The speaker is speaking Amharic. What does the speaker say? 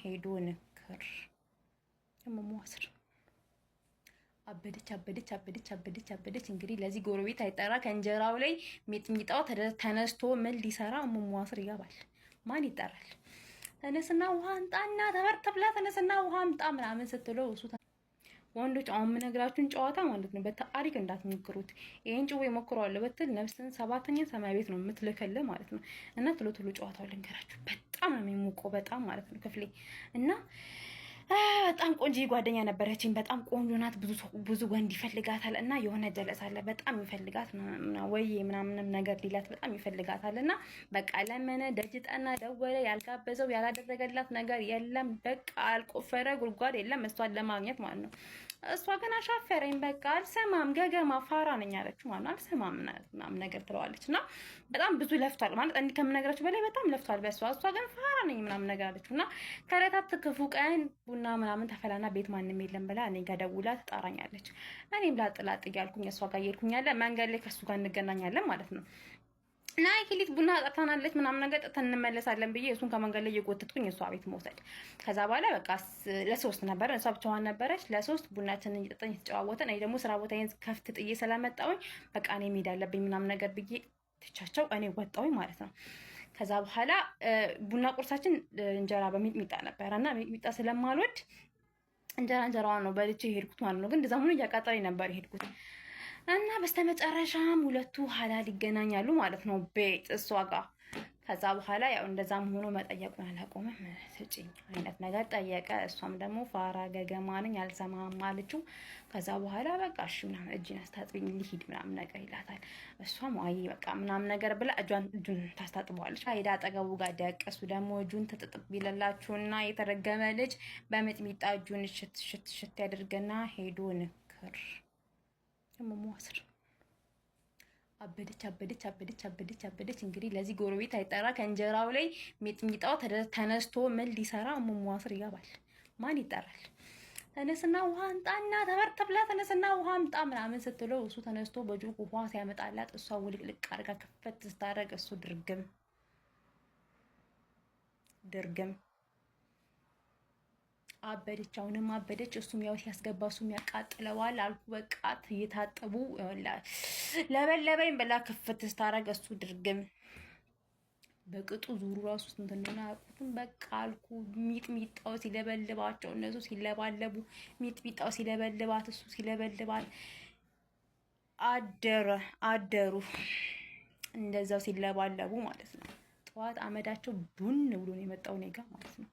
ሄዶ ንክር የመሟስር አበደች። እንግዲህ ለዚህ ጎረቤት አይጠራ ከእንጀራው ላይ ሚጥሚጣው ተነስቶ ምን ሊሰራ መሟስር ይገባል። ማን ይጠራል? ተነስና ውሃ አምጣና ተበርተ ብላ ተነስና ውሃ አምጣ ምናምን ስትለው እሱ ወንዶች አሁን የምነግራችሁን ጨዋታ ማለት ነው በታሪክ እንዳትሞክሩት። ይሄን ጭው ሞክረዋለሁ በትል ነፍስን ሰባተኛ ሰማይ ቤት ነው የምትልከልህ ማለት ነው። እና ቶሎ ጨዋታው ልንገራችሁ። በጣም ነው የሚሞቀው በጣም ማለት ነው ክፍሌ እና በጣም ቆንጆ ጓደኛ ነበረችኝ። በጣም ቆንጆ ናት። ብዙ ወንድ ይፈልጋታል እና የሆነ ጀለሳለ በጣም ይፈልጋት ወይ ምናምንም ነገር ሊላት በጣም ይፈልጋታል እና በቃ ለመነ፣ ደጅጠና፣ ደወለ፣ ያልጋበዘው ያላደረገላት ነገር የለም። በቃ አልቆፈረ ጉድጓድ የለም እሷን ለማግኘት ማለት ነው። እሷ ግን አሻፈረኝ፣ በቃ አልሰማም፣ ገገማ ፋራ ነኝ አለችው ማለት ነው። አልሰማም ምናምን ነገር ትለዋለች እና በጣም ብዙ ለፍቷል ማለት እንዲህ ከምነግራችሁ በላይ በጣም ለፍቷል በእሷ። እሷ ግን ፋራ ነኝ ምናምን ነገር አለችው እና ከዕለታት ክፉ ቀን ቡና ምናምን ተፈላና ቤት ማንም የለም ብላ እኔ ጋር ደውላ ትጣራኛለች። እኔም ላጥላጥ እያልኩኝ እሷ ጋር እየሄድኩኝ ያለ መንገድ ላይ ከእሱ ጋር እንገናኛለን ማለት ነው። እና ኪሊት ቡና ጠጣናለች ምናምን ነገር ጠጥተን እንመለሳለን ብዬ እሱን ከመንገድ ላይ እየጎተትኩኝ እሷ ቤት መውሰድ። ከዛ በኋላ በቃ ለሶስት ነበር፣ እሷ ብቻዋን ነበረች። ለሶስት ቡናችንን እየጠጣን እየተጨዋወተን፣ እኔ ደግሞ ስራ ቦታዬን ከፍት ጥዬ ስለመጣሁኝ በቃ እኔ መሄድ አለብኝ ምናምን ነገር ብዬ ትቻቸው እኔ ወጣሁኝ ማለት ነው። ከዛ በኋላ ቡና ቁርሳችን እንጀራ በሚጥሚጣ ነበረ እና ሚጥሚጣ ስለማልወድ እንጀራዋን ነው በልቼ የሄድኩት ማለት ነው። ግን እንደዛ ሆኖ እያቃጠለኝ ነበር የሄድኩት እና በስተመጨረሻም ሁለቱ ሀላል ይገናኛሉ ማለት ነው ቤት እሷ ጋር። ከዛ በኋላ ያው እንደዛም ሆኖ መጠየቁን አላቆመም። ስጪኝ አይነት ነገር ጠየቀ። እሷም ደግሞ ፋራ ገገማ ነኝ አልሰማም አለችው። ከዛ በኋላ በቃ እሺ ምናምን እጅን አስታጥቢኝ ልሂድ ምናምን ነገር ይላታል። እሷም አይ በቃ ምናምን ነገር ብላ እጁን ታስታጥበዋለች። ሄዳ አጠገቡ ጋር ደቀሱ። ደግሞ እጁን ትጥጥብ ይለላችሁና የተረገመ ልጅ በሚጥሚጣ እጁን ሽት ያደርገና ሄዶ ንክር የመሟስር አበደች። እንግዲህ ለዚህ ጎረቤት አይጠራ ከእንጀራው ላይ ሚጥሚጣው ተነስቶ ምን ሊሰራ መሟስር ይገባል። ማን ይጠራል? ተነስና ውሃ አምጣና ተበርተ ብላ ተነስና ውሃ አምጣ ምናምን ስትለው እሱ ተነስቶ በጆክ ውሃ ሲያመጣላት እሷ ውልቅልቅ አድርጋ ክፈት ስታደርግ እሱ ድርግም አበደች። አሁንም አበደች። እሱም ያው ሲያስገባ እሱም ያቃጥለዋል አልኩ። በቃ እየታጠቡ ለበለበኝ ብላ ክፍት ስታረግ እሱ ድርግም በቅጡ ዙሩ ራሱ ስንት እንደሆነ አያውቁትም። በቃ አልኩ። ሚጥሚጣው ሲለበልባቸው እነሱ ሲለባለቡ፣ ሚጥሚጣው ሲለበልባት እሱ ሲለበልባት አደሩ እንደዛው ሲለባለቡ ማለት ነው። ጠዋት አመዳቸው ቡን ብሎ ነው የመጣው እኔ ጋ ማለት ነው።